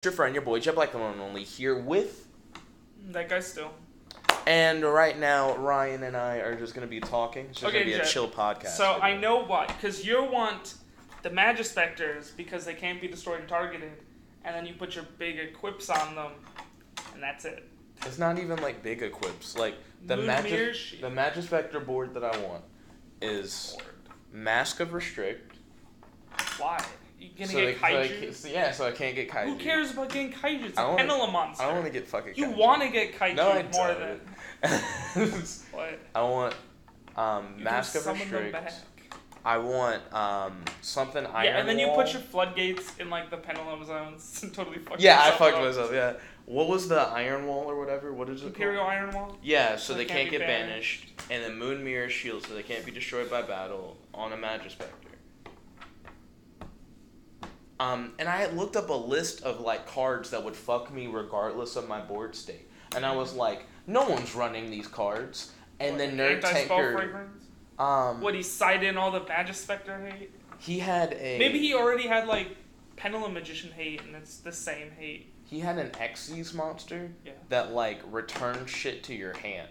Your friend, your boy, Jet Black, the one and only, here with... That guy still. And right now, Ryan and I are just going to be talking. It's just going to be a chill podcast. So I know why. Because you want the Magispectors because they can't be destroyed and targeted. And then you put your big equips on them. And that's it. It's not even like big equips. Like, the Magispector board that I want is Mask of Restrict. Why? You gonna get kaiju? So I can't get kaiju. Who cares about getting kaiju? It's a Pendulum monster. I don't want to get fucking kaiju. You want to get kaiju more than... What? I want Mask of Restrict. I want something Iron Wall. Yeah, and then you put your floodgates in like the Pendulum zones and totally fuck yourself up. Yeah, I fucked myself, yeah. What was the Iron Wall or whatever? What is it Imperial called? Iron Wall? Yeah, so they can't get banished. And then Moon Mirror Shield, so they can't be destroyed by battle on a Magispector. And I had looked up a list of like cards that would fuck me regardless of my board state. And I was like, no one's running these cards. And then Nerd Tanker... What, he sided in all the Magispector hate? He had a... Maybe he already had like Pendulum Magician hate and it's the same hate. He had an Xyz monster that like returned shit to your hand.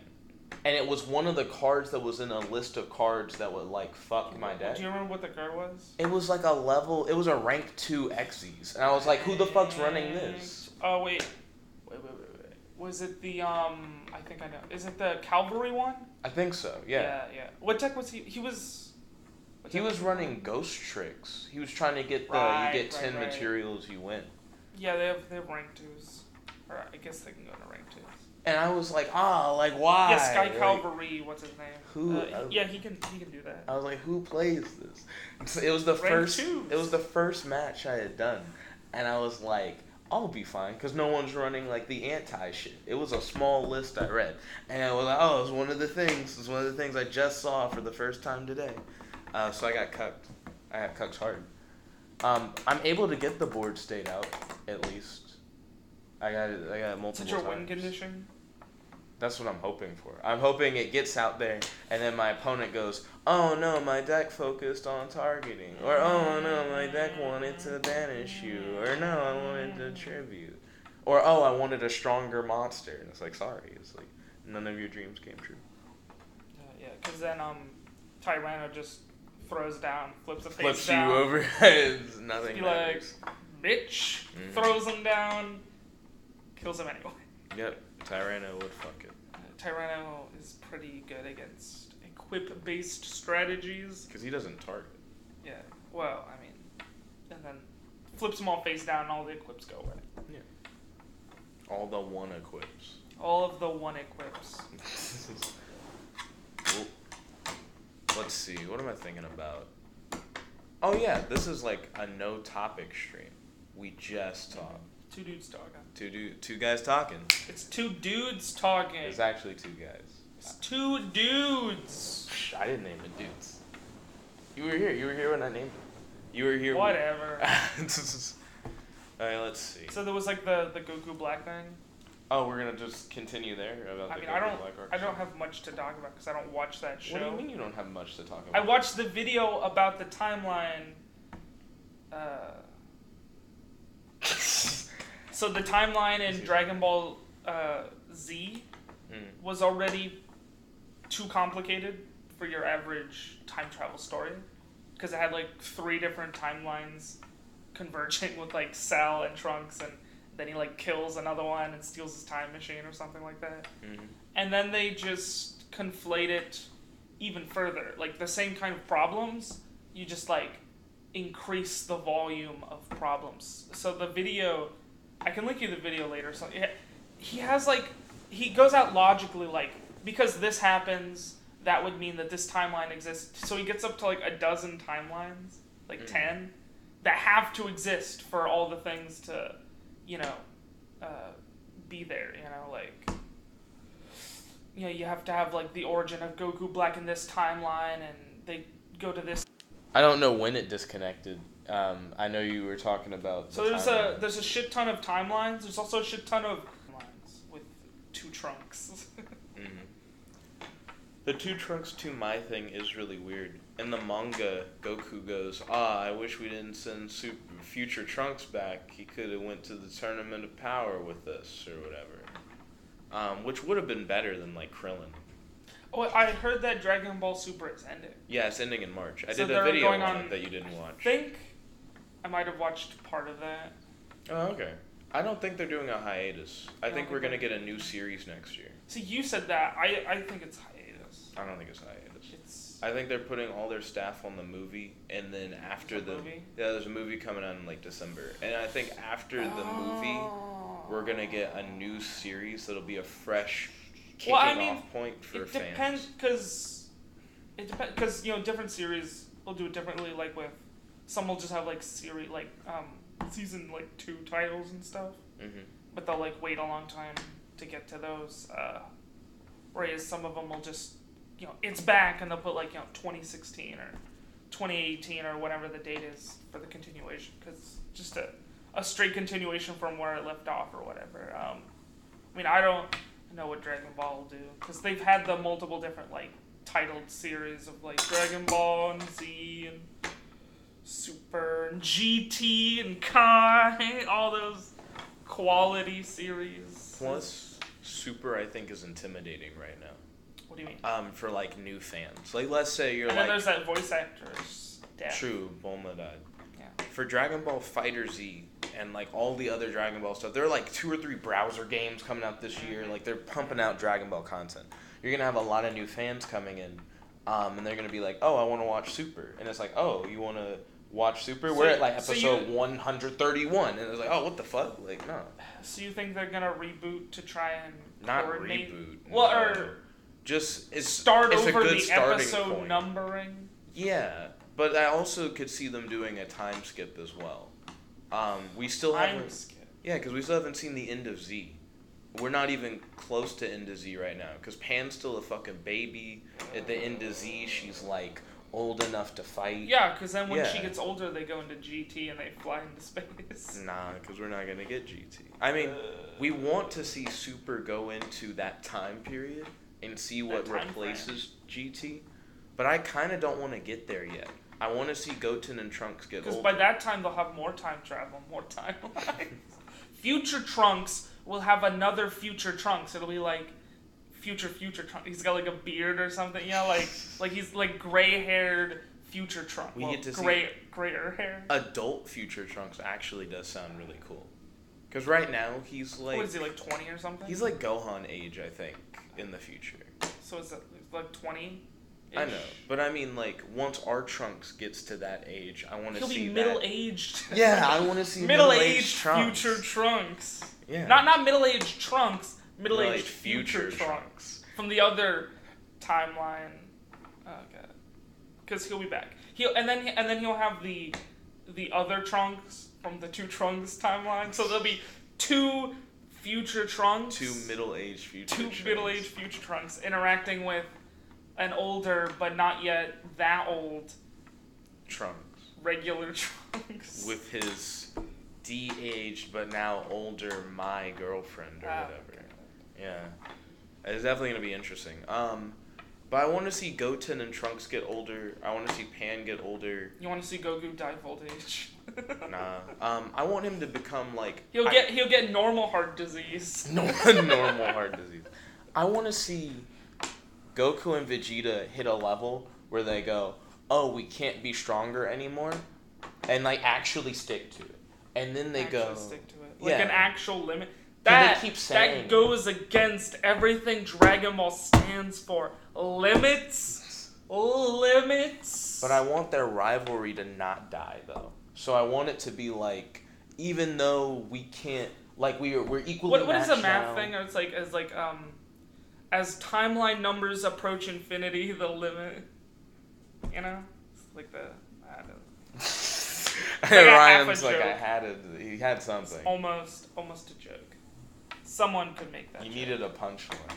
And it was one of the cards that was in a list of cards that would, like, fuck my deck. Do you remember what the card was? It was, like, it was a rank 2 Xyz. And I was like, who the fuck's running this? Oh, wait. Was it the, I think I know. Is it the Cavalry one? I think so, yeah. Yeah. What deck was he? He was running Ghost Tricks. He was trying to get you get 10 materials, you win. Yeah, they have rank 2s. Or I guess they can go to rank 2s. And I was like, why? Yeah, Sky Cavalry, what's his name? Who? Yeah, he can do that. I was like, who plays this? It was the first match I had done, and I was like, I'll be fine because no one's running like the anti shit. It was a small list I read, and I was like, oh, it's one of the things. It's one of the things I just saw for the first time today. So I got cucked. I got cucked hard. I'm able to get the board state out at least. I got multiple times. Is it your win condition? That's what I'm hoping for. I'm hoping it gets out there, and then my opponent goes, oh no, my deck focused on targeting. Or, oh no, my deck wanted to banish you. Or, no, I wanted to tribute. Or, oh, I wanted a stronger monster. And it's like, sorry. It's like, none of your dreams came true. Yeah, because then Tyranno just throws down, flips a face flips down. You over. It's nothing Be like, bitch, throws him down. Kills him anyway. Yep, Tyranno would fuck it. Tyranno is pretty good against equip-based strategies. Because he doesn't target. Yeah, well, I mean, and then flips them all face down and all the equips go away. Yeah. All the one equips. All of the one equips. Well, let's see, what am I thinking about? Oh yeah, this is like a no topic stream. We just talked. Two dudes talking. Two guys talking. It's two dudes talking. It's actually two guys. It's two dudes. I didn't name it dudes. You were here. You were here when I named it. You were here. Whatever. Alright, let's see. So there was like the Goku Black thing. Oh, we're gonna just continue there about I mean, I don't have much to talk about because I don't watch that show. What do you mean you don't have much to talk about? I watched the video about the timeline. So the timeline in Dragon Ball Z was already too complicated for your average time travel story because it had like 3 different timelines converging with like Cell and Trunks, and then he like kills another one and steals his time machine or something like that. And then they just conflate it even further. Like the same kind of problems, you just like increase the volume of problems. So the video, I can link you the video later. So he has like, he goes out logically like, because this happens, that would mean that this timeline exists. So he gets up to like a dozen timelines, like 10, that have to exist for all the things to, be there, like, you have to have like the origin of Goku Black in this timeline, and they go to this. I don't know when it disconnected. I know you were talking about. So there's a shit ton of timelines. There's also a shit ton of timelines with 2 trunks. The two Trunks to Mai thing is really weird. In the manga, Goku goes, I wish we didn't send future Trunks back. He could have went to the Tournament of Power with us, or whatever. Which would have been better than, like, Krillin. Oh, I heard that Dragon Ball Super is ending. Yeah, it's ending in March. I did a video on it that you didn't watch. I think I might have watched part of that. Oh, okay. I don't think they're doing a hiatus. I think we're going to get a new series next year. See, you said that. I think it's hiatus. I don't think it's hiatus. I think they're putting all their staff on the movie, and then after movie? Yeah, there's a movie coming out in, like, December. And I think after the movie, we're going to get a new series that'll be a fresh kicking off point for fans. It depends, because, you know, different series will do it differently, like with, some will just have, like, season, like, 2 titles and stuff. Mm-hmm. But they'll, like, wait a long time to get to those. Whereas some of them will just, you know, it's back, and they'll put, like, you know, 2016 or 2018 or whatever the date is for the continuation. Because just a straight continuation from where it left off or whatever. I mean, I don't know what Dragon Ball will do. Because they've had the multiple different, like, titled series of, like, Dragon Ball and Z and Super and GT and Kai, all those quality series. Plus, Super, I think, is intimidating right now. What do you mean? For, like, new fans. Like, let's say you're, and like... And then there's that voice actor's death. True, Bulma died. Yeah. For Dragon Ball FighterZ and, like, all the other Dragon Ball stuff, there are, like, 2 or 3 browser games coming out this year. Like, they're pumping out Dragon Ball content. You're going to have a lot of new fans coming in, and they're going to be like, oh, I want to watch Super. And it's like, oh, you want to watch Super? We're at, like, episode 131. And it's like, oh, what the fuck? Like, no. So you think they're going to reboot to try and Not coordinate? Reboot. Well, no. Or just start it's over a good the episode point. Numbering? Yeah, but I also could see them doing a time skip as well. We still haven't... Yeah, because we still haven't seen the end of Z. We're not even close to end of Z right now, because Pan's still a fucking baby. At the end of Z, she's, like, old enough to fight. Yeah, because then when she gets older, they go into GT and they fly into space. Nah, because we're not going to get GT. I mean, we want to see Super go into that time period and see what replaces GT, but I kind of don't want to get there yet. I want to see Goten and Trunks get older. Because by that time, they'll have more time travel, more timelines. Future Trunks will have another Future Trunks. It'll be like Future Trunks. He's got like a beard or something, you know, like he's like gray-haired Future Trunks. We get to see grayer hair. Adult Future Trunks actually does sound really cool. Because right now, he's like... What is he, like 20 or something? He's like Gohan age, I think, in the future. So is that like 20? I know, but I mean, like, once our Trunks gets to that age, I want to see He'll be middle-aged. Yeah, I want to see middle-aged Trunks. Future Trunks. Yeah. Not middle-aged Trunks, middle-aged future Trunks. From the other timeline. Oh, God. Because he'll be back. And then he'll have the other Trunks from the 2 Trunks timeline. So there'll be 2 future Trunks. 2 middle-aged future Trunks. 2 middle-aged future Trunks interacting with an older, but not yet that old... Trunks. Regular Trunks. With his de-aged, but now older my girlfriend or whatever. Okay. Yeah. It's definitely going to be interesting. But I want to see Goten and Trunks get older. I want to see Pan get older. You want to see Goku die of old age? Nah. I want him to become like... He'll get normal heart disease. Normal heart disease. I want to see Goku and Vegeta hit a level where they go, oh, we can't be stronger anymore, and like actually stick to it. And then they stick to it. Like an actual limit. That goes against everything Dragon Ball stands for. Limits. But I want their rivalry to not die, though. So I want it to be like, even though we can't, like we're equally. What is the math thing? It's like as timeline numbers approach infinity, the limit. You know, it's like the. I don't know. Ryan's like he had something. It's almost a joke. Someone could make that. You needed a punchline.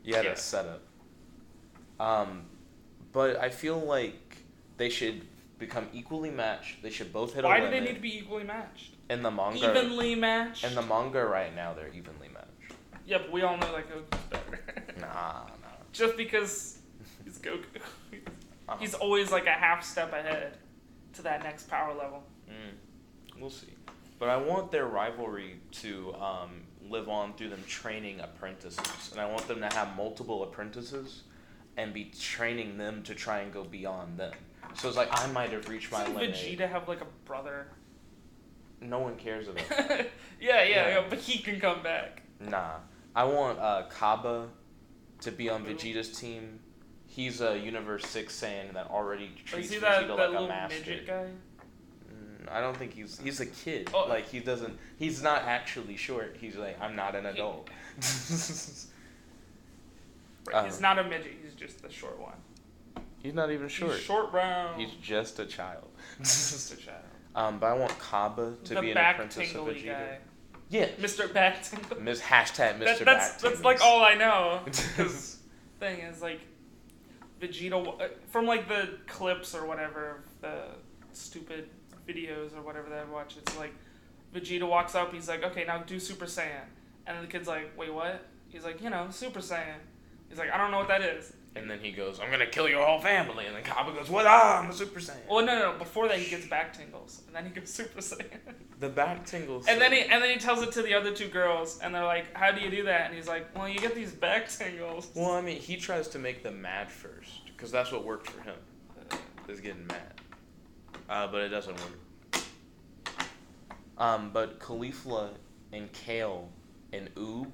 You had a setup. But I feel like they should become equally matched. They should both hit a limit. Why do they need to be equally matched? In the manga. Evenly matched? In the manga right now, they're evenly matched. Yeah, but we all know that Goku's better. Nah. Just because he's Goku. He's always like a half step ahead to that next power level. We'll see. But I want their rivalry to live on through them training apprentices. And I want them to have multiple apprentices and be training them to try and go beyond them. So it's like, I might have reached my limit. Doesn't Vegeta have like a brother? No one cares about that. yeah, but he can come back. Nah. I want Kaba to be on Vegeta's team. He's a Universe 6 Saiyan that already treats Vegeta like a master. Midget guy? I don't think he's a kid. Oh. Like, he's not actually short. He's like, I'm not an adult. Right, he's not a midget, he's just the short one. He's not even short. He's short round. He's just a child. Just a child. But I want Kaba to be an apprentice of Vegeta. Guy. Yeah. Mr. Backtingle. Hashtag Mr. Backtingle. That's like all I know. Because thing is, like, Vegeta, from like the clips or whatever, the stupid videos or whatever that I watch, it's like, Vegeta walks up, he's like, okay, now do Super Saiyan. And then the kid's like, wait, what? He's like, Super Saiyan. He's like, I don't know what that is. And then he goes, I'm gonna kill your whole family. And then Kaba goes, what? I'm a Super Saiyan. Well, no. Before that, he gets back tingles, and then he goes Super Saiyan. The back tingles. And then he tells it to the other two girls, and they're like, how do you do that? And he's like, well, you get these back tingles. Well, I mean, he tries to make them mad first, because that's what worked for him. Is getting mad. But it doesn't work. But Caulifla and Kale and Oob.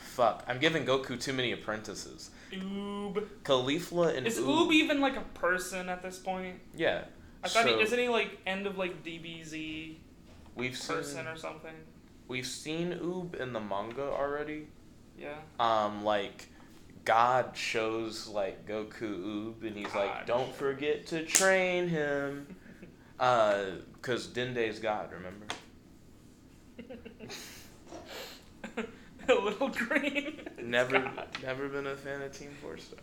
Fuck, I'm giving Goku too many apprentices. Oob. Caulifla and Is Oob even like a person at this point? Yeah. I thought isn't he like end of like DBZ person seen, or something? We've seen Oob in the manga already. Yeah. Like God shows like Goku Oob and he's like, don't forget to train him. Cause Dende's God, remember? A little green. Never been a fan of Team 4-Star.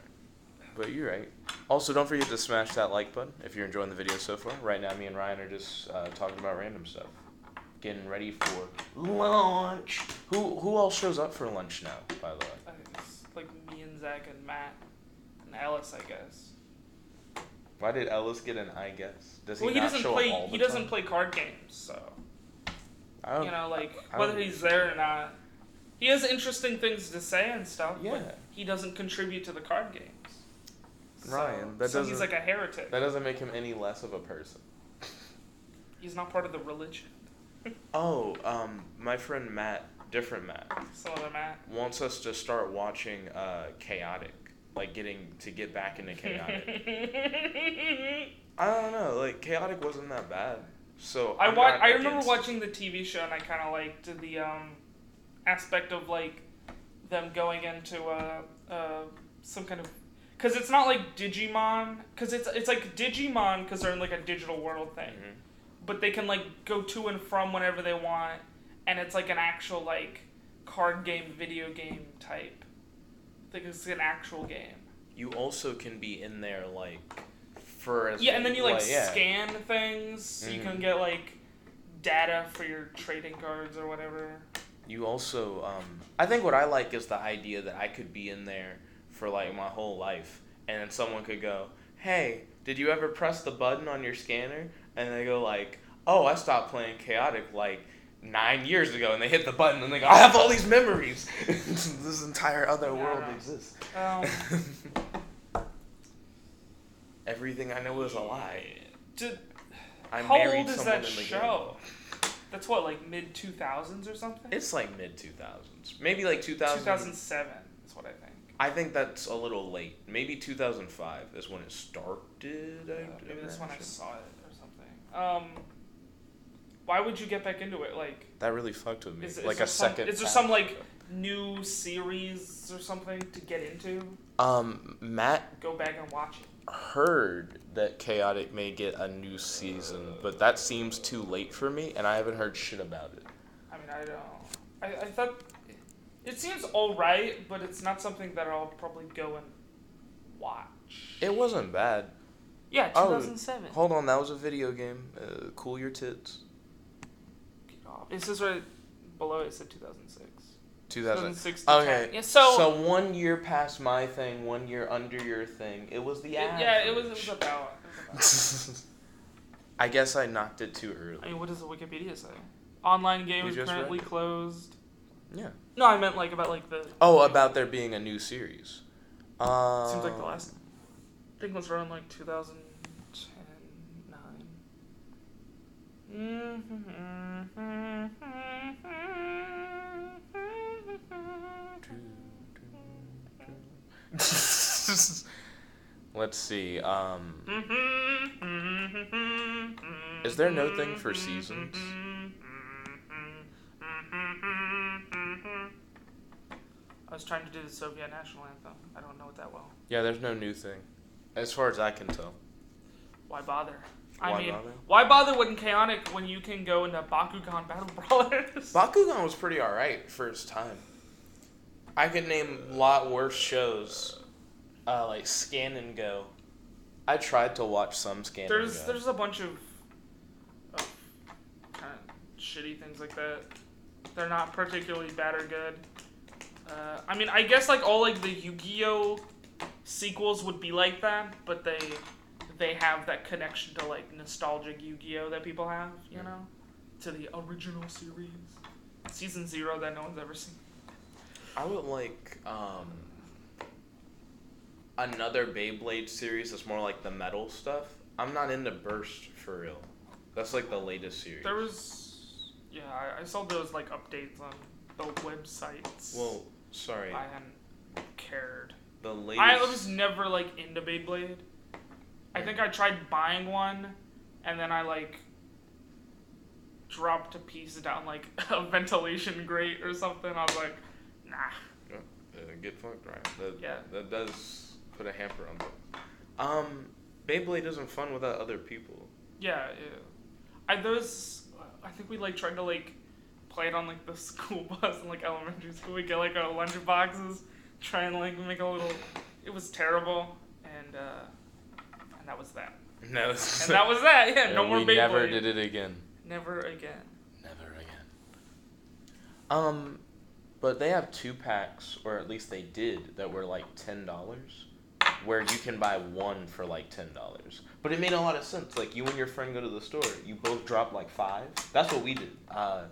But you're right. Also, don't forget to smash that like button if you're enjoying the video so far. Right now, me and Ryan are just talking about random stuff. Getting ready for lunch. Who else shows up for lunch now, by the way? It's like me and Zach and Matt and Ellis, I guess. Why did Ellis get an I guess? Does he well, not show up all the he time? doesn't play card games, so whether he's there or not. He has interesting things to say and stuff, but he doesn't contribute to the card games. Ryan, so he's like a heretic. That doesn't make him any less of a person. He's not part of the religion. My friend Matt, different Matt, some other Matt, wants us to start watching Chaotic, like get back into Chaotic. I don't know, like Chaotic wasn't that bad. So I remember watching the TV show and I kind of liked the aspect of like them going into some kind of, because it's not like Digimon, because it's like Digimon because they're in like a digital world thing, but they can like go to and from whenever they want, and it's like an actual like card game, video game type. I think it's an actual game. You also can be in there like for and then you like scan things so you can get like data for your trading cards or whatever. You also, I think what I like is the idea that I could be in there for like my whole life, and then someone could go, hey, did you ever press the button on your scanner? And they go like, oh, I stopped playing Chaotic like 9 years ago, and they hit the button and they go, I have all these memories. This entire other world exists. Everything I know is a lie. How old is that show? That's what, like mid-2000s or something? It's like mid-2000s. Maybe like 2007 is what I think. I think that's a little late. Maybe 2005 is when it started. Maybe that's when I saw it or something. Why would you get back into it? Like that really fucked with me. Is like there some like new series or something to get into? Matt, go back and watch it. Heard that Chaotic may get a new season, but that seems too late for me, and I haven't heard shit about it. I mean, I don't. I thought it seems alright, but it's not something that I'll probably go and watch. It wasn't bad. Yeah, 2007. Hold on, that was a video game. Cool your tits. Get off. It says right below it said 2006. 2016. Okay. Yeah, so 1 year past my thing, 1 year under your thing. It was the average. Yeah, it was about. I guess I knocked it too early. I mean, what does the Wikipedia say? Online game is currently closed. Yeah. No, I meant like about like the. Oh, about there being a new series. Seems like the last. I think it was around like 2010, 9. Let's see. Is there no thing for seasons? I was trying to do the Soviet national anthem. I don't know it that well. Yeah, there's no new thing, as far as I can tell. Why bother? Bother? Why bother when chaotic when you can go into Bakugan Battle Brawlers? Bakugan was pretty alright first time. I could name a lot worse shows, like Scan and Go. I tried to watch some Scan and Go. There's a bunch of kind of shitty things like that. They're not particularly bad or good. I mean, I guess like all like the Yu-Gi-Oh sequels would be like that, but they have that connection to like nostalgic Yu-Gi-Oh that people have, you know, to the original series, Season 0 that no one's ever seen. I would like another Beyblade series that's more like the metal stuff. I'm not into Burst for real. That's like the latest series. There was, yeah, I saw those like updates on the websites. Well, sorry. I hadn't cared. The latest. I was never like into Beyblade. I think I tried buying one, and then I like dropped a piece down like a ventilation grate or something. I was like, nah. Get fucked, right? That does put a hamper on them. Beyblade isn't fun without other people. Yeah. I think we like tried to like play it on like the school bus in like elementary school. We get like our lunch boxes, try and like make a little. It was terrible, and that was that. No. And that was that. Yeah, no more Beyblade. We never did it again. Never again. Never again. But they have 2-packs, or at least they did, that were like $10, where you can buy one for like $10. But it made a lot of sense. Like, you and your friend go to the store, you both drop like 5. That's what we did.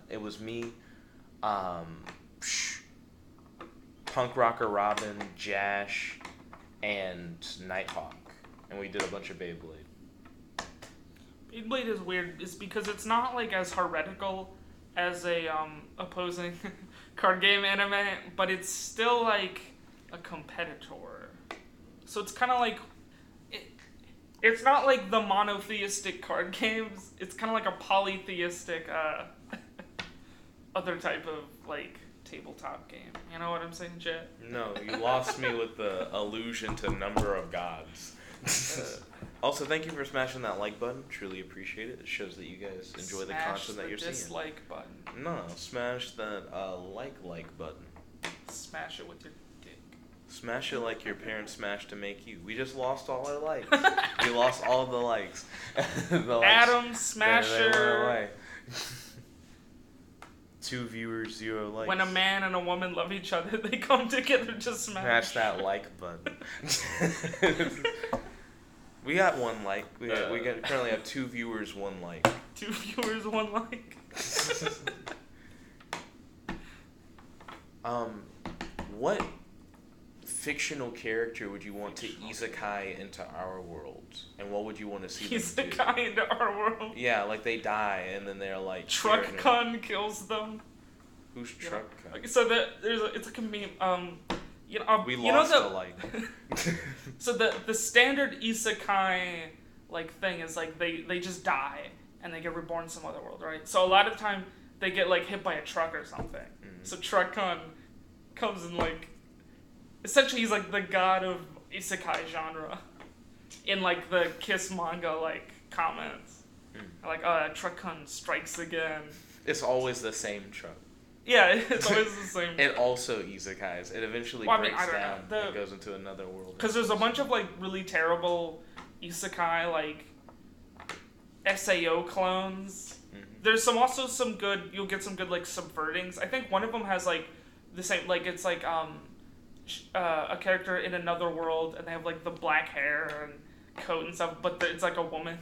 It was me, Punk Rocker Robin, Jash, and Nighthawk. And we did a bunch of Beyblade. Beyblade is weird. It's because it's not like as heretical as a opposing card game anime, but it's still like a competitor. So it's kind of like it's not like the monotheistic card games. It's kind of like a polytheistic other type of like tabletop game. You know what I'm saying, Jet? No, you lost me with the allusion to number of gods. Also, thank you for smashing that like button. Truly appreciate it. It shows that you guys enjoy the content that you're seeing. Smash the dislike button. No, smash that like button. Smash it with your dick. Smash it like your parents smashed to make you. We just lost all our likes. We lost all the likes. Adam Smasher. 2 viewers, 0 likes. When a man and a woman love each other, they come together to smash. Smash that like button. We got 1 like. We currently have 2 viewers, 1 like. 2 viewers, 1 like. What fictional character would you want to isekai into our world? And what would you want to see them do? Isekai into our world? Yeah, like they die and then they're like... Truck-kun kills them. Who's Truck-kun? So it's like a meme. We lost a like. So the standard isekai like thing is like they just die and they get reborn in some other world, right? So a lot of the time they get like hit by a truck or something. Mm-hmm. So Truck-kun comes and like essentially he's like the god of isekai genre in like the Kiss manga like comments. Like Truck-kun strikes again. It's always the same truck. Yeah, it's always the same. It also isekais. It eventually breaks down and goes into another world. Because there's a bunch of like really terrible isekai like SAO clones. Mm-hmm. There's also some good. You'll get some good like subvertings. I think one of them has like the same. Like it's like a character in another world, and they have like the black hair and coat and stuff, but it's like a woman,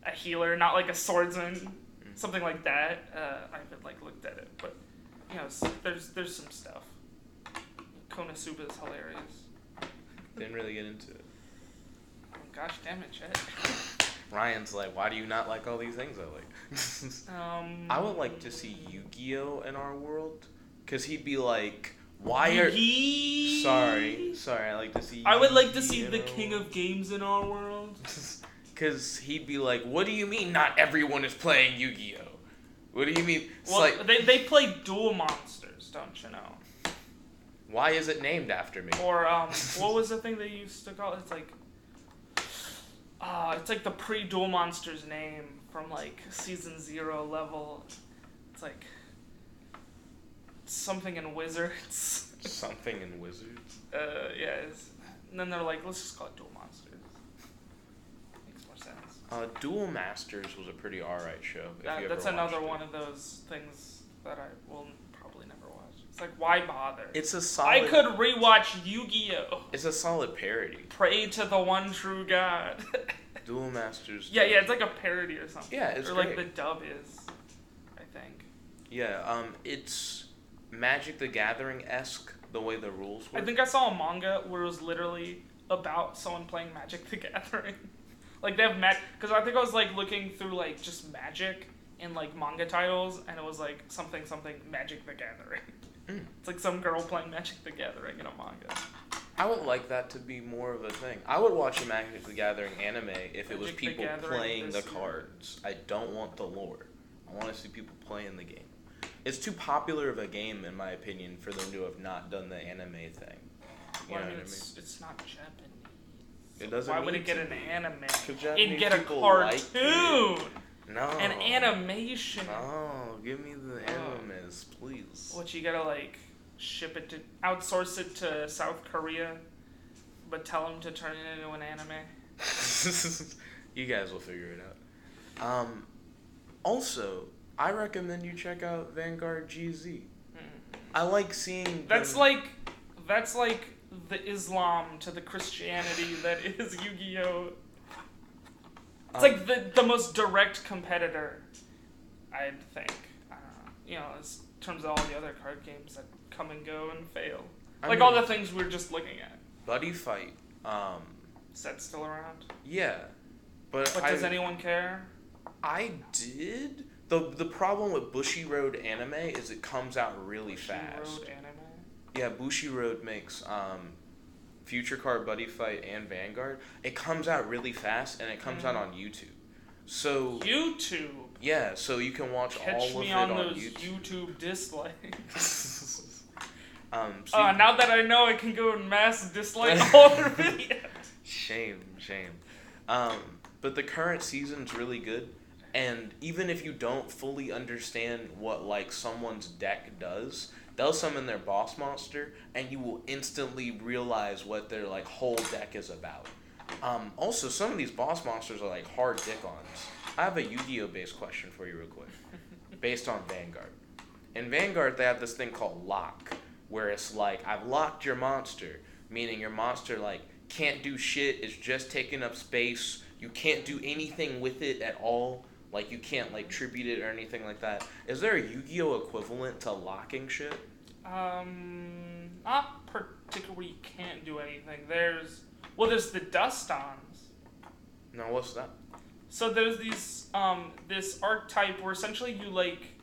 a healer, not like a swordsman, something like that. I haven't like looked at it, but you know, there's some stuff. Konosuba is hilarious. Didn't really get into it. Oh, gosh damn it, Chet. Ryan's like, why do you not like all these things I like? I would like to see Yu-Gi-Oh in our world, cause he'd be like, why are... Sorry, I like to see Yu-Gi-Oh. I would like to see the king of games in our world. Cause he'd be like, what do you mean not everyone is playing Yu-Gi-Oh? What do you mean? It's well, like... they play Duel Monsters, don't you know? Why is it named after me? Or, what was the thing they used to call it? It's like the pre-Duel Monsters name from, like, Season 0 level. It's like... something in Wizards. Something in Wizards? Yeah. And then they're like, let's just call it Duel Monsters. Makes more sense. Duel Masters was a pretty alright show. That's another one of those things that I will probably never watch. It's like, why bother? It's a solid... I could rewatch Yu-Gi-Oh! It's a solid parody. Pray to the one true God. Duel Masters. Yeah, it's like a parody or something. Yeah, it's or great. Like the dub is, I think. Yeah, it's Magic the Gathering-esque, the way the rules work. I think I saw a manga where it was literally about someone playing Magic the Gathering. Like, they have because I think I was, like, looking through, like, just Magic in, like, manga titles, and it was, like, something Magic the Gathering. It's like some girl playing Magic the Gathering in a manga. I would like that to be more of a thing. I would watch a Magic the Gathering anime if it was people playing the cards. I don't want the lore. I want to see people playing the game. It's too popular of a game, in my opinion, for them to have not done the anime thing. You know what I mean? It's not Japanese. It doesn't. Why would it get an anime? It'd get a cartoon. No. An animation. No, give me the animes, please. What, you gotta, like, outsource it to South Korea, but tell them to turn it into an anime? You guys will figure it out. Also, I recommend you check out Vanguard GZ. I like seeing... That's like the Islam to the Christianity that is Yu-Gi-Oh! It's like the most direct competitor, I'd think. You know, in terms of all the other card games that come and go and fail. All the things we're just looking at. Buddy Fight. Is that still around? Yeah. But does anyone care? I did. The problem with Bushiroad anime is it comes out really fast. Bushiroad anime? Yeah, Bushiroad makes Future Card, Buddy Fight, and Vanguard. It comes out really fast, and it comes out on YouTube. So YouTube? Yeah, so you can watch all of it on YouTube. Catch me on those YouTube dislikes. Now that I know I can go and mass dislike all their videos. Shame. But the current season's really good. And even if you don't fully understand what, like, someone's deck does, they'll summon their boss monster, and you will instantly realize what their, like, whole deck is about. Also, some of these boss monsters are, like, hard dick-ons. I have a Yu-Gi-Oh! Based question for you real quick, based on Vanguard. In Vanguard, they have this thing called lock, where it's like, I've locked your monster, meaning your monster, like, can't do shit, it's just taking up space, you can't do anything with it at all. Like, you can't, like, tribute it or anything like that. Is there a Yu-Gi-Oh! Equivalent to locking shit? Not particularly you can't do anything. There's the Dust-Ons. No, what's that? So there's these, this archetype where essentially you, like,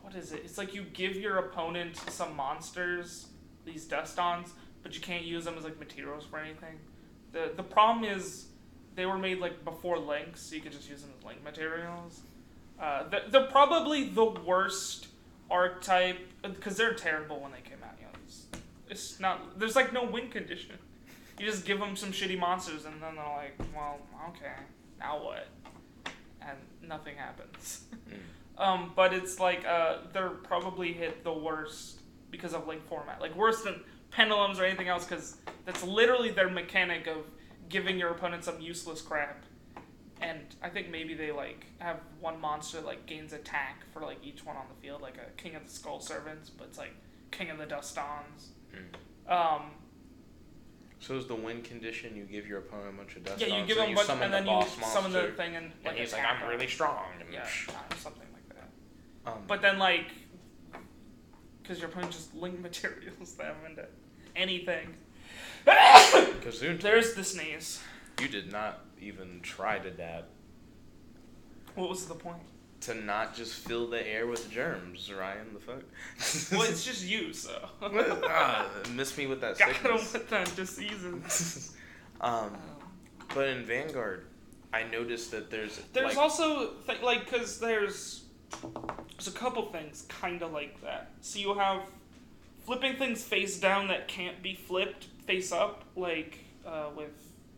what is it? It's like you give your opponent some monsters, these Dust-Ons, but you can't use them as, like, materials for anything. The problem is, they were made, like, before links, so you could just use them as link materials. They're probably the worst archetype, because they're terrible when they came out. You know, it's not, there's, like, no win condition. You just give them some shitty monsters, and then they're like, well, okay, now what? And nothing happens. But it's, like, they're probably hit the worst because of link format. Like, worse than pendulums or anything else, because that's literally their mechanic of giving your opponent some useless crap. And I think maybe they, like, have one monster that, like, gains attack for, like, each one on the field, like a King of the Skull Servants, but it's like, King of the Dust-Ons. So is the win condition you give your opponent a bunch of dust? Yeah, you give him a bunch, and then you summon the thing, and he's like, I'm really strong. Yeah, something like that. But then, like, because your opponent just link materials them into anything. There's the sneeze. You did not even try to dab. What was the point? To not just fill the air with germs, Ryan. The fuck? Well, it's just you, so. Miss me with that sickness. Got him with that diseases. But in Vanguard, I noticed that there's also, because there's a couple things kind of like that. So you have flipping things face down that can't be flipped face up, like with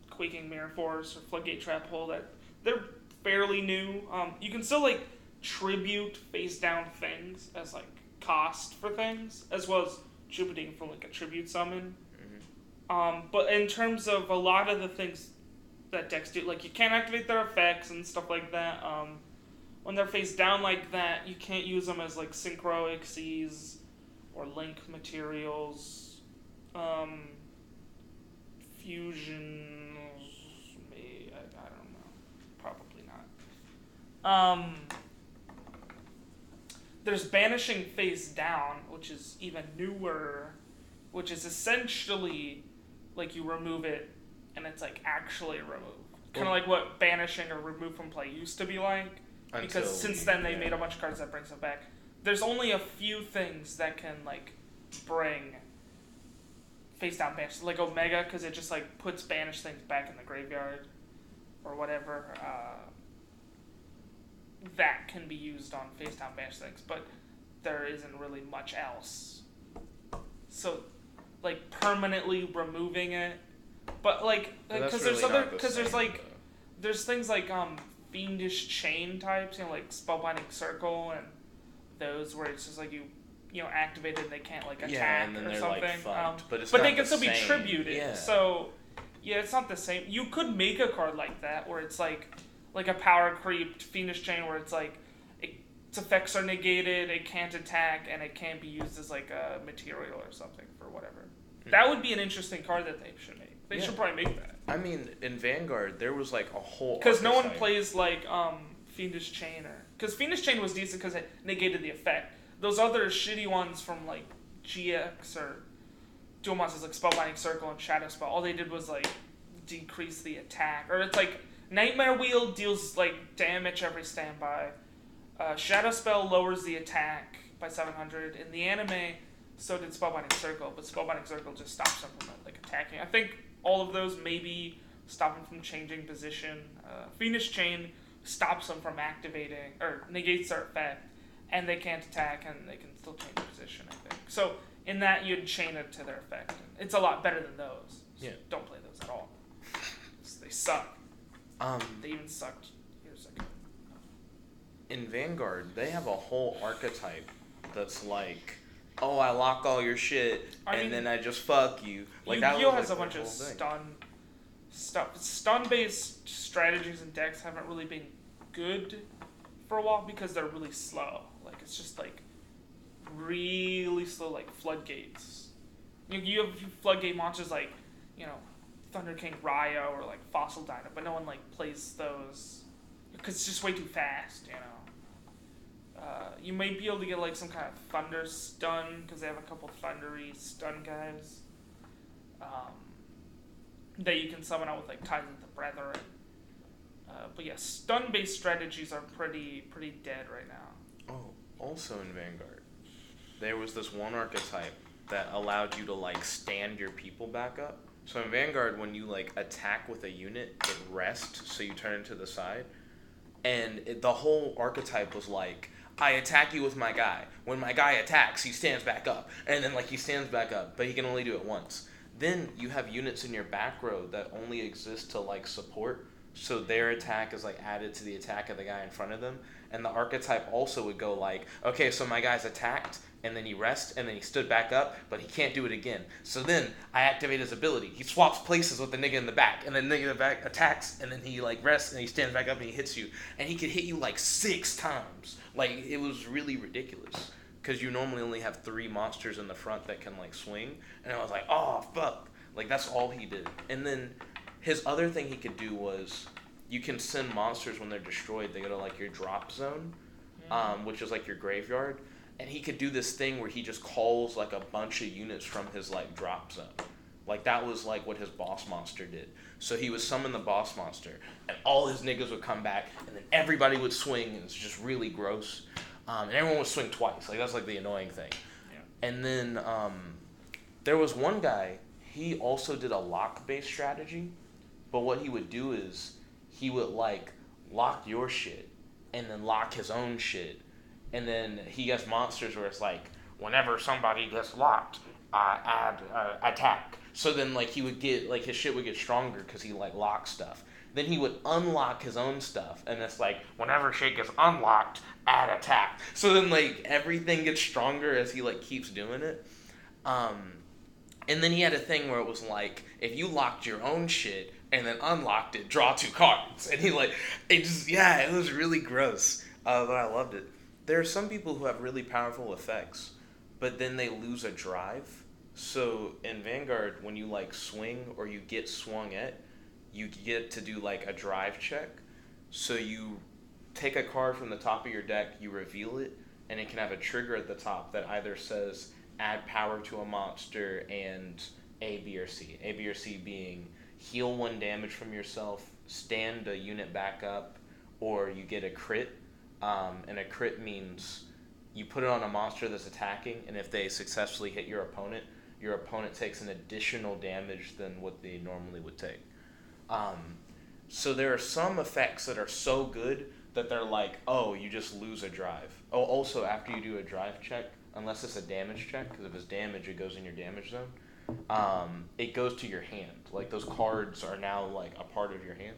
Quaking Mirror Force or Floodgate Trap Hole. That they're fairly new. You can still like tribute face down things as like cost for things, as well as tributing for like a tribute summon. Mm-hmm. But in terms of a lot of the things that decks do, like you can't activate their effects and stuff like that. When they're face down like that, you can't use them as like Synchro Xyz or Link materials. Fusion. I don't know. Probably not. There's Banishing face down, which is even newer, which is essentially like you remove it and it's like actually removed. Kind of like what Banishing or Remove from Play used to be like. Because since then they made a bunch of cards that brings them back. There's only a few things that can like bring face down banish, like Omega, because it just like puts banished things back in the graveyard or whatever. That can be used on face down banished things, but there isn't really much else. So, like permanently removing it, but like because there's things like Fiendish Chain types, like Spellbinding Circle and those where it's just like you activate it and they can't like attack and then or they're something. Like fucked, but they can still be tributed. Yeah. So yeah, it's not the same. You could make a card like that where it's like a power creeped Fiendish Chain where it's like its effects are negated, it can't attack, and it can't be used as like a material or something for whatever. That would be an interesting card that they should make. They should probably make that. I mean, in Vanguard, there was like a whole... Because no one plays like Fiendish Chain because Fiendish Chain was decent because it negated the effect. Those other shitty ones from like GX or Dual Monsters like Spellbinding Circle and Shadow Spell, all they did was like decrease the attack. Or it's like Nightmare Wheel deals like damage every standby. Shadow Spell lowers the attack by 700. In the anime, so did Spellbinding Circle, but Spellbinding Circle just stops them from like attacking. I think all of those maybe stop them from changing position. Fiendish Chain stops them from activating or negates their effect, and they can't attack and they can still change position, I think. So in that, you'd chain it to their effect. It's a lot better than those. So don't play those at all. They suck. They even sucked years ago. In Vanguard, they have a whole archetype that's like, oh, I lock all your shit, and then I just fuck you. Like Yu-Gi-Oh! Has a bunch of stun stuff. Stun-based strategies and decks haven't really been good for a while because they're really slow. Like, it's just, like, really slow, like, floodgates. You have floodgate monsters like, Thunder King Ryo or, like, Fossil Dino, but no one, like, plays those because it's just way too fast, You might be able to get like some kind of thunder stun because they have a couple thundery stun guys that you can summon out with like Ties of the Brethren. But yeah, stun-based strategies are pretty dead right now. Oh, also in Vanguard, there was this one archetype that allowed you to like stand your people back up. So in Vanguard, when you like attack with a unit, it rests, so you turn to the side, and the whole archetype was like, I attack you with my guy. When my guy attacks, he stands back up. And then, he stands back up, but he can only do it once. Then you have units in your back row that only exist to, support. So their attack is, added to the attack of the guy in front of them. And the archetype also would go okay, so my guy's attacked, and then he rests, and then he stood back up, but he can't do it again. So then I activate his ability. He swaps places with the nigga in the back, and then the nigga in the back attacks, and then he, rests, and he stands back up, and he hits you. And he could hit you, 6 times. It was really ridiculous. because you normally only have 3 monsters in the front that can like swing, and I was like, oh fuck, like that's all he did. And then his other thing he could do was you can send monsters when they're destroyed. They go to like your drop zone, which is like your graveyard, and he could do this thing where he just calls like a bunch of units from his like drop zone. Like that was like what his boss monster did. So he would summon the boss monster, and all his niggas would come back, and then everybody would swing, and it's just really gross. And everyone would swing twice. Like that's like the annoying thing. Yeah. And then there was one guy. He also did a lock-based strategy, but what he would do is he would like lock your shit, and then lock his own shit, and then he has monsters where it's like whenever somebody gets locked, add attack. So then like he would get like his shit would get stronger because he like locked stuff. Then he would unlock his own stuff, and it's like whenever shit gets unlocked, add attack. So then like everything gets stronger as he like keeps doing it. And then he had a thing where it was like, if you locked your own shit and then unlocked it, draw 2 cards. And he like, it was really gross. But I loved it. There are some people who have really powerful effects, but then they lose a drive. So in Vanguard, when you like swing or you get swung at, you get to do like a drive check. So you take a card from the top of your deck, you reveal it, and it can have a trigger at the top that either says add power to a monster and A, B, or C. A, B, or C being heal 1 damage from yourself, stand a unit back up, or you get a crit. And a crit means you put it on a monster that's attacking, and if they successfully hit your opponent takes an additional damage than what they normally would take. So there are some effects that are so good that they're like, oh, you just lose a drive. Oh, also, after you do a drive check, unless it's a damage check, because if it's damage, it goes in your damage zone. It goes to your hand. Like, those cards are now, like, a part of your hand.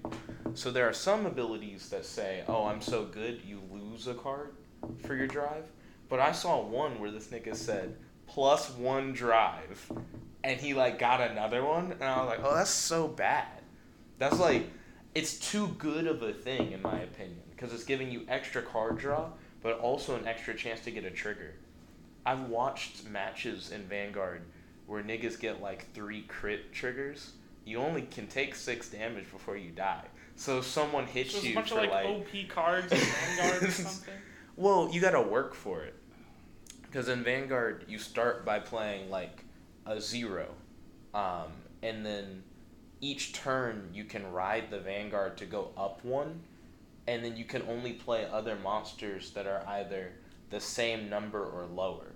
So there are some abilities that say, oh, I'm so good, you lose a card for your drive. But I saw one where this nigga said, +1 drive. And he, like, got another one. And I was like, oh, that's so bad. That's, like, it's too good of a thing, in my opinion. Because it's giving you extra card draw, but also an extra chance to get a trigger. I've watched matches in Vanguard where niggas get like 3 crit triggers. You only can take 6 damage before you die. So if someone hits you for like... There's a bunch of OP cards in Vanguard or something? Well, you gotta work for it. Because in Vanguard, you start by playing like a 0. And then each turn you can ride the Vanguard to go up 1. And then you can only play other monsters that are either the same number or lower.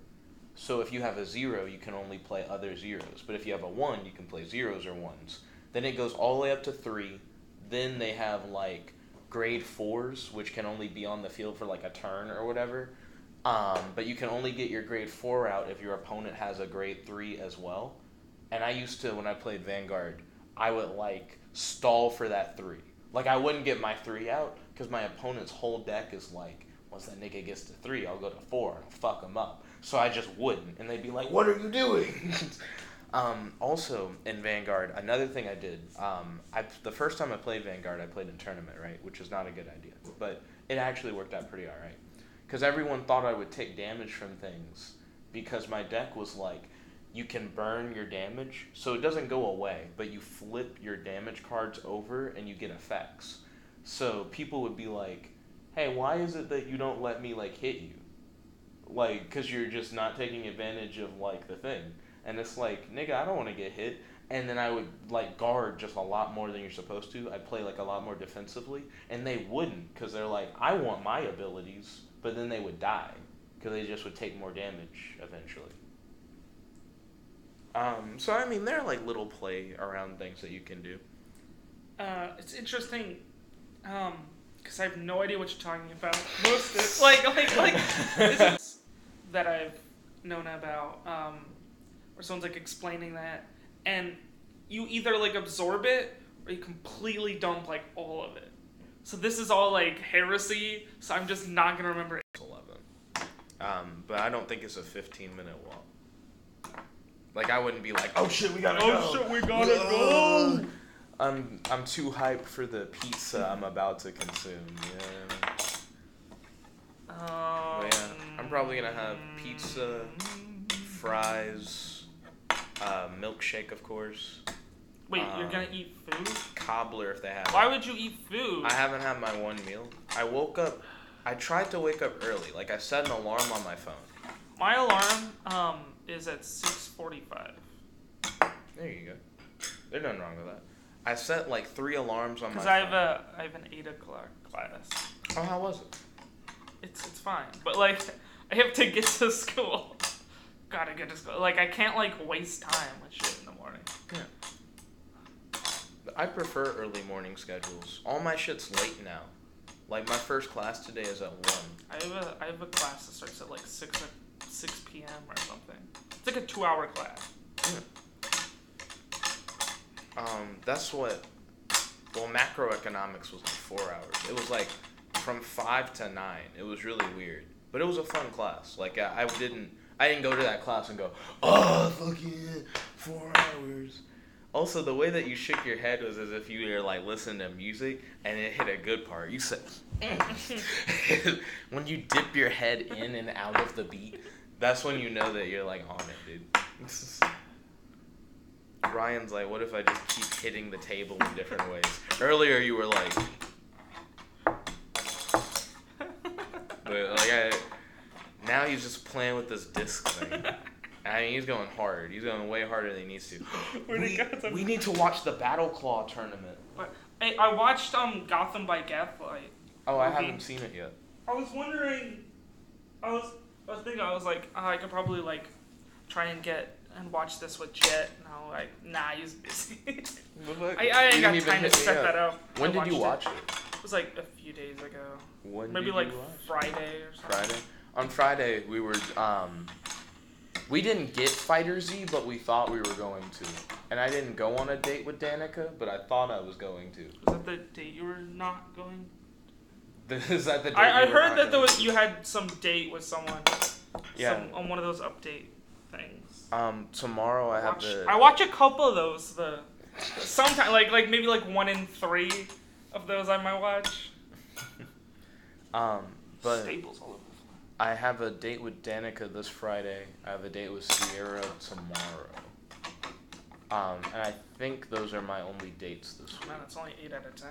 So if you have a 0, you can only play other 0s. But if you have a 1, you can play 0s or 1s. Then it goes all the way up to 3. Then they have like grade 4s, which can only be on the field for like a turn or whatever. But you can only get your grade 4 out if your opponent has a grade 3 as well. And I used to, when I played Vanguard, I would like stall for that 3. Like I wouldn't get my 3 out because my opponent's whole deck is like, once that nigga gets to 3, I'll go to 4 and I'll fuck him up. So I just wouldn't. And they'd be like, what are you doing? Also, in Vanguard, another thing I did, the first time I played Vanguard, I played in tournament, right? Which is not a good idea. But it actually worked out pretty alright. Because everyone thought I would take damage from things. Because my deck was like, you can burn your damage. So it doesn't go away. But you flip your damage cards over and you get effects. So people would be like, hey, why is it that you don't let me, like, hit you? Like, because you're just not taking advantage of, like, the thing. And it's like, nigga, I don't want to get hit. And then I would, like, guard just a lot more than you're supposed to. I'd play, like, a lot more defensively. And they wouldn't, because they're like, I want my abilities. But then they would die, because they just would take more damage eventually. So, I mean, there are, like, little play around things that you can do. It's interesting, because I have no idea what you're talking about. Most of it, like this is that I've known about, where someone's like explaining that, and you either like absorb it or you completely dump like all of it. So this is all like heresy. So I'm just not gonna remember. 11. But I don't think it's a 15-minute walk. Like I wouldn't be like, oh shit, we gotta go. Oh shit, we gotta go. I'm too hyped for the pizza I'm about to consume. Yeah. Yeah. I'm I'm probably gonna have pizza, fries, milkshake, of course. Wait, you're gonna eat food? Cobbler if they have Why it. would you eat food? I haven't had my one meal. I woke up. I tried to wake up early. Like I set an alarm on my phone. My alarm is at 6:45. There you go. There's nothing wrong with that. I set like 3 alarms on my phone. Because I have an 8 o'clock class. Oh, how was it? It's fine, but like I have to get to school. Gotta get to school. Like I can't like waste time with shit in the morning. Yeah. I prefer early morning schedules. All my shit's late now. Like my first class today is at 1. I have a class that starts at like 6 p.m. or something. It's like a 2-hour class. Yeah. That's what. Well, macroeconomics was like 4 hours. It was like from 5 to 9. It was really weird, but it was a fun class. Like I didn't go to that class and go, oh fucking 4 hours. Also, the way that you shook your head was as if you were like listening to music and it hit a good part. You said, when you dip your head in and out of the beat, that's when you know that you're like on it, dude. Ryan's like, what if I just keep hitting the table in different ways? Earlier you were like, but like now he's just playing with this disc thing. I mean, he's going hard. He's going way harder than he needs to. We need to watch the Battle Claw tournament. Hey, I watched Gotham by Gaslight. Oh, I haven't seen it yet. I was wondering. I was thinking. I was like, I could probably like try and watch this with Jet. No, like, nah, he's busy. I ain't got time to set that up. When did you watch it? It was like a few days ago. Maybe like Friday or something. Friday. On Friday we were we didn't get Fighter Z, but we thought we were going to. And I didn't go on a date with Danica, but I thought I was going to. Was that the date you were not going? Is that the date I heard that you had some date with someone. Yeah. On one of those update things. Tomorrow I watch a couple of those. Sometimes like maybe like 1 in 3 of those I might watch. But Staples all over. I have a date with Danica this Friday. I have a date with Sierra tomorrow. And I think those are my only dates this week. Man, that's only 8 out of 10.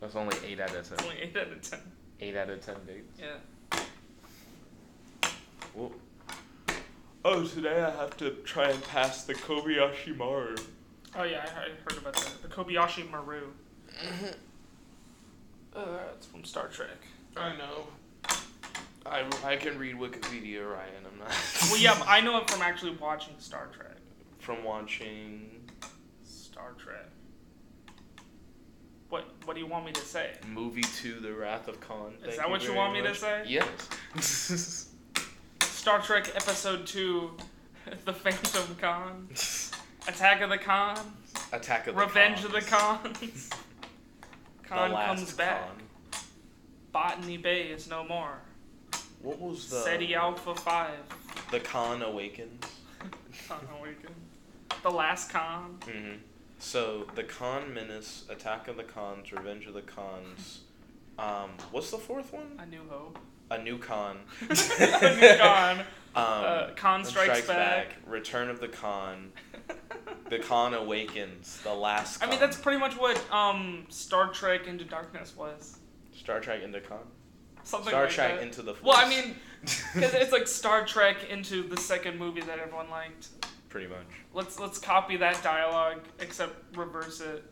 That's only 8 out of 10. It's only 8 out of 10. 8 out of 10 dates? Yeah. Well, oh, today I have to try and pass the Kobayashi Maru. Oh yeah, I heard about that. The Kobayashi Maru. It's from Star Trek. I know. I can read Wikipedia, Ryan. I'm not. Well, yeah, but I know it from actually watching Star Trek. From watching Star Trek. What do you want me to say? Movie 2, The Wrath of Khan. Is that what you want me to say? Yes. Star Trek Episode 2, The Phantom Khan. Attack of the Khan. Attack of the Revenge Khans. of the Khans. Khan comes back. Khan. Botany Bay is no more. What was the... SETI Alpha 5. The Khan Awakens. Khan Awakens. The Last Khan. Mm-hmm. So, the Khan Menace, Attack of the Khans, Revenge of the Khans. What's the 4th one? A New Hope. A New Khan. A New Khan. Khan Strikes Back. Return of the Khan. The Khan Awakens. The Last Khan. I mean, that's pretty much what Star Trek Into Darkness was. Star Trek Into Khan? Something Star like Trek that. Into the Force. Well, I mean, because it's like Star Trek into the second movie that everyone liked. Pretty much. Let's copy that dialogue, except reverse it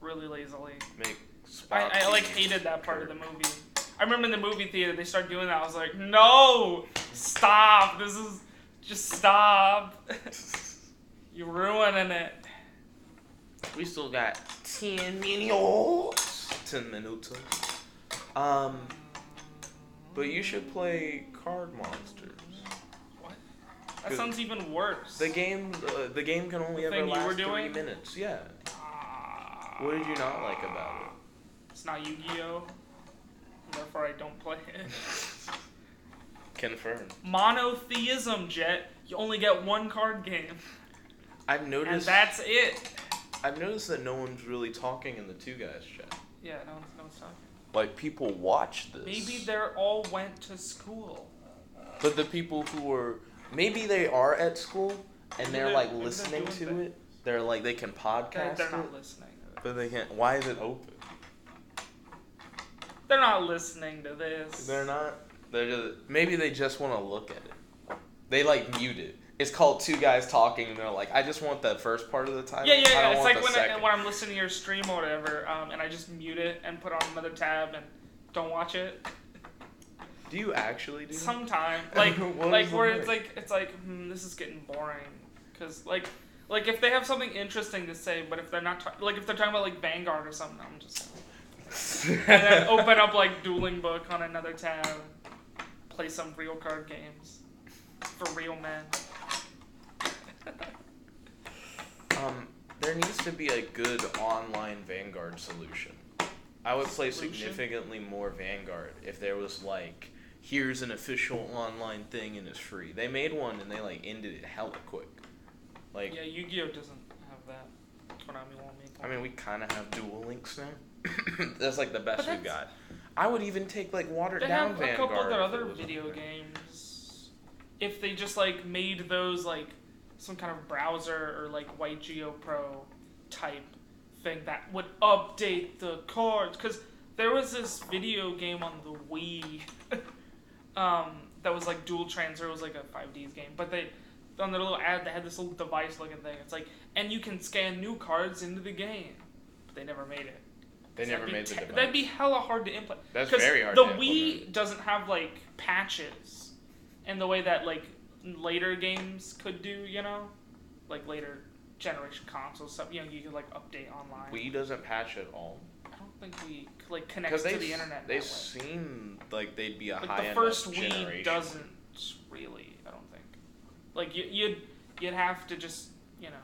really lazily. Make Spock I like hated that part of the movie. I remember in the movie theater they started doing that. I was like, no, stop. Just stop. You're ruining it. We still got 10 minutes. 10 minutes. But you should play Card Monsters. What? That sounds even worse. The game can only ever last 3 minutes. Yeah. What did you not like about it? It's not Yu-Gi-Oh! Therefore I don't play it. Confirmed. Monotheism, Jet. You only get one card game. I've noticed. And that's it. I've noticed that no one's really talking in the Two Guys chat. Yeah, no one's talking. Like, people watch this. Maybe they all went to school. But the people who are maybe they are at school and they're like listening to it. They're like they can podcast. They're not listening. But they can't. Why is it open? They're not listening to this. They're not. They're just maybe they just want to look at it. They like mute it. It's called Two Guys Talking, and they're like, I just want the first part of the title. Yeah. It's like when I'm listening to your stream or whatever, and I just mute it and put on another tab and don't watch it. Do you actually do? Sometimes, like where it's like this is getting boring, because like if they have something interesting to say, but if they're not if they're talking about like Vanguard or something, I'm just and then open up like Dueling Book on another tab, play some real card games for real men. There needs to be a good online Vanguard solution. I would play significantly more Vanguard if there was like, here's an official online thing and it's free. They made one and they like ended it hella quick. Like, yeah, Yu-Gi-Oh doesn't have that. Konami won't make one. I mean, we kind of have Duel Links now. That's like the best we've got. I would even take like watered down Vanguard. They have a couple of their other video games. If they just like made those like some kind of browser or like White Geo Pro type thing that would update the cards, because there was this video game on the Wii that was like Dual Transfer. It was like a 5Ds game, but they on their little ad they had this little device looking thing. It's like, and you can scan new cards into the game, but they never made it. They never made the device. That'd be hella hard to implement. That's very hard to implement. The Wii doesn't have like patches in the way that like later games could do, you know, like later generation consoles stuff. You know, you could like update online. Wii doesn't patch at all. I don't think we like connects to the internet. They seem like they'd be a like high the enough first generation. Wii doesn't really. I don't think. Like you'd have to just, you know.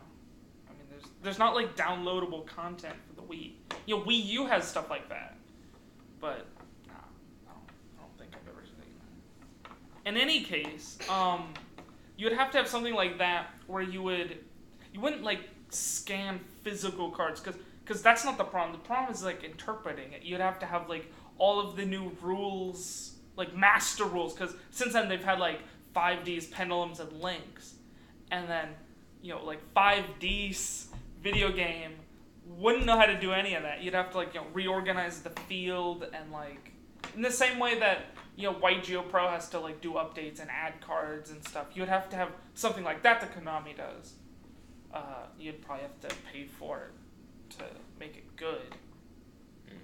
I mean, there's not like downloadable content for the Wii. You know, Wii U has stuff like that, but no, I don't think I've ever seen that. In any case, you'd have to have something like that where you wouldn't like scan physical cards, because that's not the problem. The problem is like interpreting it. You'd have to have like all of the new rules, like master rules, because since then they've had like 5Ds, pendulums, and links, and then you know like 5Ds video game wouldn't know how to do any of that. You'd have to like, you know, reorganize the field, and like in the same way that, you know, White Geo Pro has to like do updates and add cards and stuff. You'd have to have something like that Konami does. You'd probably have to pay for it to make it good,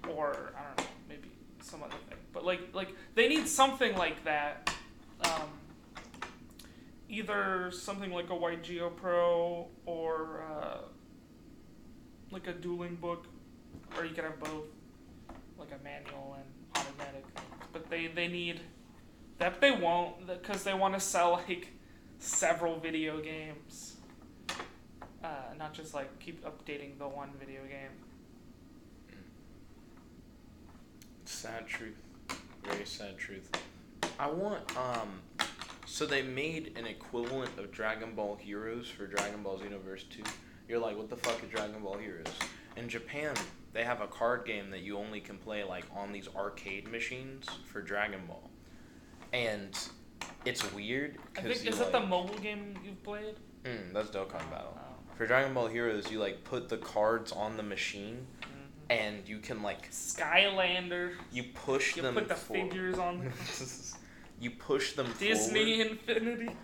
or I don't know, maybe some other thing. But like they need something like that. Either something like a White Geo Pro or like a Dueling Book, or you could have both, like a manual and automatic. But they need that. They won't, because they want to sell like several video games, not just like keep updating the one video game. Sad truth, very sad truth. I want so they made an equivalent of Dragon Ball Heroes for Dragon Ball Xenoverse 2. You're like, what the fuck is Dragon Ball Heroes? In Japan, they have a card game that you only can play like on these arcade machines for Dragon Ball, and it's weird. I think is that the mobile game you've played? That's Dokkan Battle. Oh. For Dragon Ball Heroes, you like put the cards on the machine, and you can like Skylander. You push them. You put the figures on. You push them Disney forward. Infinity.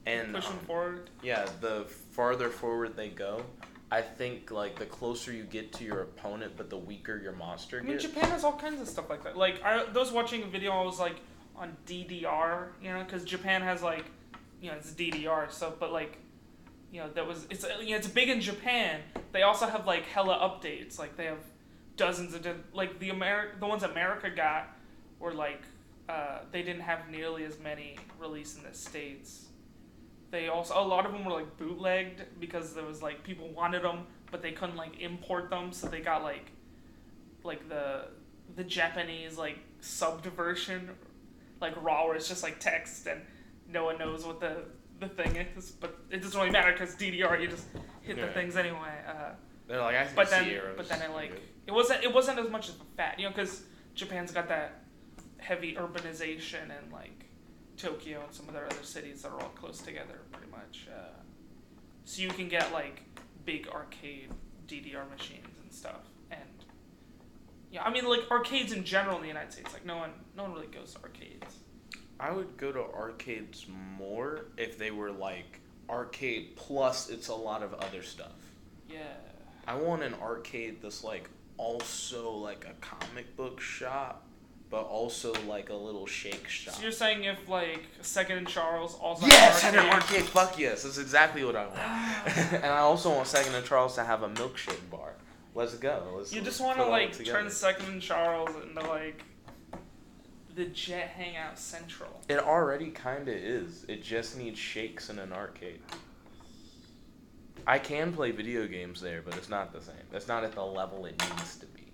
And push them forward. Yeah, the farther forward they go, I think like the closer you get to your opponent, but the weaker your monster gets. Japan has all kinds of stuff like that. Like those watching a video, I was like on DDR, you know, because Japan has like, you know, it's DDR. So, but like, you know, it's big in Japan. They also have like hella updates. Like they have dozens of like the ones America got were like they didn't have nearly as many released in the States. They also, a lot of them were like bootlegged because there was like people wanted them, but they couldn't like import them, so they got like the Japanese like subbed version, like raw, where it's just like text and no one knows what the thing is, but it doesn't really matter because DDR, you just hit the things anyway. They're like, I but then it like it wasn't as much as a fat, you know, because Japan's got that heavy urbanization in like Tokyo and some of their other cities that are all close together, pretty much. So you can get like big arcade DDR machines and stuff, and yeah, I mean like arcades in general in the United States, like no one really goes to arcades. I would go to arcades more if they were like arcade plus it's a lot of other stuff. Yeah. I want an arcade that's like also like a comic book shop, but also like a little shake shop. So you're saying if like Second and Charles also yes, had an arcade? Fuck yes, that's exactly what I want. And I also want Second and Charles to have a milkshake bar. Let's go. You just want to like turn Second and Charles into like the Jet Hangout Central. It already kind of is. It just needs shakes in an arcade. I can play video games there, but it's not the same. It's not at the level it needs to be.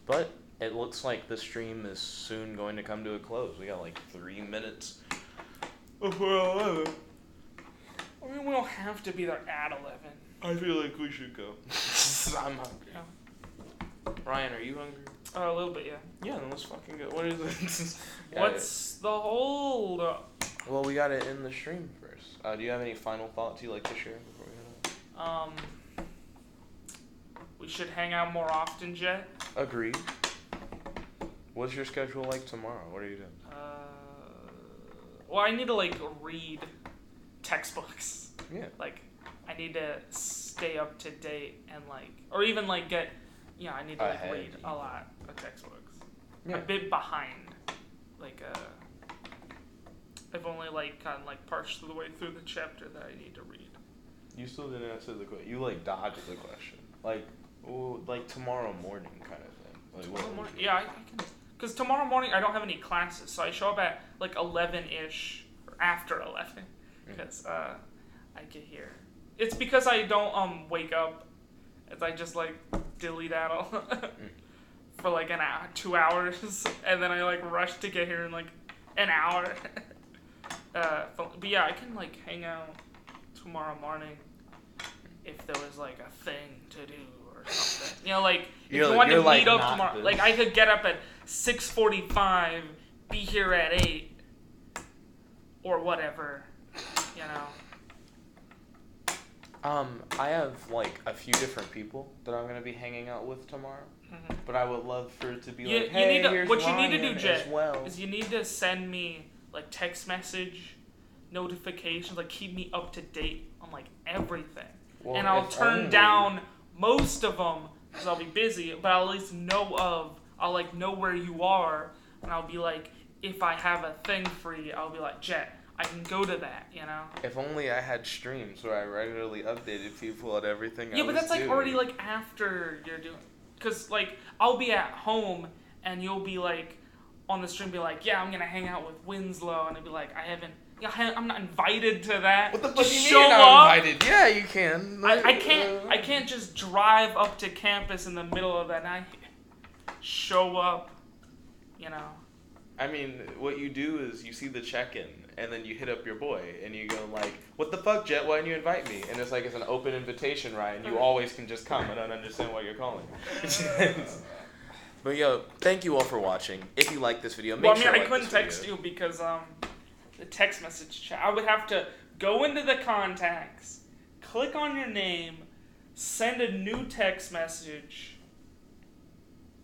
But it looks like the stream is soon going to come to a close. We got like 3 minutes before 11. I mean, we don't have to be there at 11. I feel like we should go. I'm hungry. Yeah. Ryan, are you hungry? A little bit, yeah. Yeah, then let's fucking go. What is it? What's the hold up? Well, we gotta end the stream first. Do you have any final thoughts you'd like to share before we head out? We should hang out more often, Jet. Agreed. What's your schedule like tomorrow? What are you doing? Well, I need to like read textbooks. Yeah. Like, I need to stay up to date and like, or even like get. Yeah, I need to like read a lot of textbooks. Yeah. I'm a bit behind. Like, I've only like gotten like partially the way through the chapter that I need to read. You still didn't answer the question. You like dodged the question. Like tomorrow morning kind of thing. Like, tomorrow morning? Yeah, I can. Because tomorrow morning I don't have any classes, so I show up at like 11-ish or after 11. Because I get here. It's because I don't wake up. As I just like dilly daddle for like an hour, 2 hours, and then I like rush to get here in like an hour. But yeah, I can like hang out tomorrow morning if there was like a thing to do or something. You know, like if you wanted to meet up tomorrow, like I could get up at 6:45, be here at 8, or whatever. You know. I have like a few different people that I'm gonna be hanging out with tomorrow, but I would love for it to be like, hey, here's what you Ryan need to do, Jet, well. is you need to send me like text message notifications, like keep me up to date on like everything, and I'll turn down most of them because I'll be busy, but I'll at least I'll like know where you are, and I'll be like, if I have a thing free, I'll be like, Jet, I can go to that, you know? If only I had streams where I regularly updated people on everything I was doing. Yeah, but that's like already like after you're doing... Because like, I'll be at home and you'll be like, on the stream be like, yeah, I'm going to hang out with Winslow. And I'll be like, I'm not invited to that. What the fuck do you mean you're not invited? Yeah, you can. I can't just drive up to campus in the middle of the night, show up, you know? I mean, what you do is you see the check-in, and then you hit up your boy, and you go like, what the fuck, Jet, why didn't you invite me? And it's like, it's an open invitation, Ryan. You always can just come. I don't understand why you're calling. But yo, thank you all for watching. If you like this video, make sure I couldn't text you because the text message chat, I would have to go into the contacts, click on your name, send a new text message.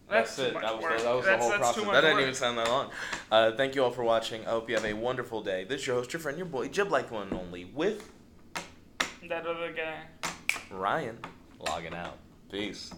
That's it. That was the whole process. That didn't even sound that long. Thank you all for watching. I hope you have a wonderful day. This is your host, your friend, your boy, Jib like one and only, with that other guy, Ryan, logging out. Peace.